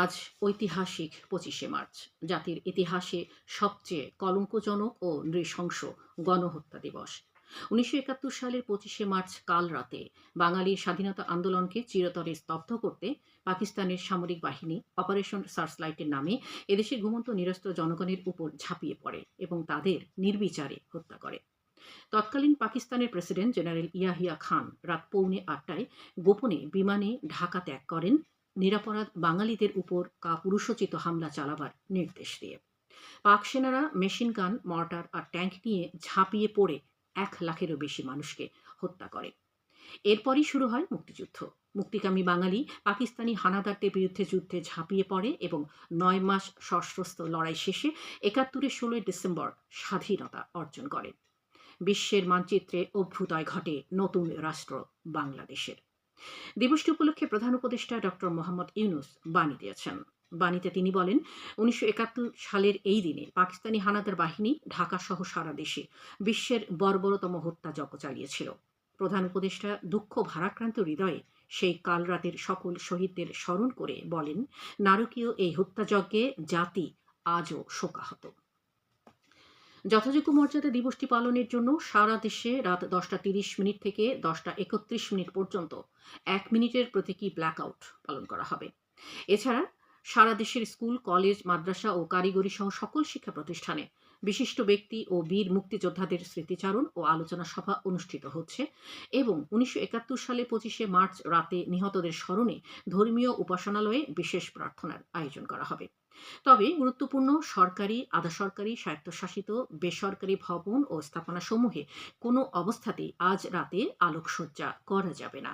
আজ ঐতিহাসিক ২৫শে মার্চ, জাতির ইতিহাসে সবচেয়ে কলঙ্কজনক ও নৃশংস গণহত্যা দিবস। ১৯৭১ সালের ২৫শে মার্চ কাল রাতে বাঙালির স্বাধীনতা আন্দোলনকে চিরতরে স্তব্ধ করতে পাকিস্তানের সামরিক বাহিনী অপারেশন সার্চলাইটের নামে এদেশের ঘুমন্ত নিরস্ত্র জনগণের উপর ঝাঁপিয়ে পড়ে এবং তাদের নির্বিচারে হত্যা করে। তৎকালীন পাকিস্তানের প্রেসিডেন্ট জেনারেল ইয়াহিয়া খান রাত পৌনে ৮টায় গোপনে বিমানে ঢাকা ত্যাগ করেন, নিরাপরাধ বাঙালিদের উপর কাপুরুষোচিত হামলা চালাবার নির্দেশ দিয়ে। পাক সেনারা মেশিন গান, মর্টার আর ট্যাঙ্ক নিয়ে ঝাঁপিয়ে পড়ে ১ লাখেরও বেশি মানুষকে হত্যা করে। এরপরই শুরু হয় মুক্তিযুদ্ধ। মুক্তিকামী বাঙালি পাকিস্তানি হানাদারদের বিরুদ্ধে যুদ্ধে ঝাঁপিয়ে পড়ে এবং ৯ মাস সশস্ত্র লড়াই শেষে ৭১-এর ১৬ই ডিসেম্বর স্বাধীনতা অর্জন করে। বিশ্বের মানচিত্রে অভ্যুদয় ঘটে নতুন রাষ্ট্র বাংলাদেশের। দিবসটি উপলক্ষে প্রধান উপদেষ্টা ডক্টর মোহাম্মদ ইউনুস বাণী দিয়েছেন। বাণীতে তিনি বলেন, ১৯৭১ সালের এই দিনে পাকিস্তানি হানাদার বাহিনী ঢাকা সহ সারা দেশে বিশ্বের বর্বরতম হত্যাযজ্ঞ চালিয়েছিল। প্রধান উপদেষ্টা দুঃখ ভারাক্রান্ত হৃদয়ে সেই কাল রাতের সকল শহীদদের স্মরণ করে বলেন, নারকীয় এই হত্যাযজ্ঞে জাতি আজও শোকাহত। যথাযোগ্য মর্যাদা দিবসটি পালনের জন্য সারা দেশে রাত ১০টা ৩০ মিনিট থেকে ১০টা ৩১ মিনিট পর্যন্ত ১ মিনিটের প্রতীকী ব্ল্যাকআউট পালন করা হবে। এছাড়া সারা দেশের স্কুল, কলেজ, মাদ্রাসা ও কারিগরি সহ সকল শিক্ষা প্রতিষ্ঠানে বিশিষ্ট ব্যক্তি ও বীর মুক্তিযোদ্ধাদের স্মৃতিচারণ ও আলোচনা সভা অনুষ্ঠিত হচ্ছে এবং ১৯৭১ সালে ২৫শে মার্চ রাতে নিহতদের স্মরণে ধর্মীয় উপাসনালয়ে বিশেষ প্রার্থনার আয়োজন করা হবে। তবে গুরুত্বপূর্ণ সরকারি, আধা সরকারি, স্বায়ত্তশাসিত, বেসরকারি ভবন ও স্থাপনাসমূহে কোনো অবস্থাতেই আজ রাতে আলোকসজ্জা করা যাবে না।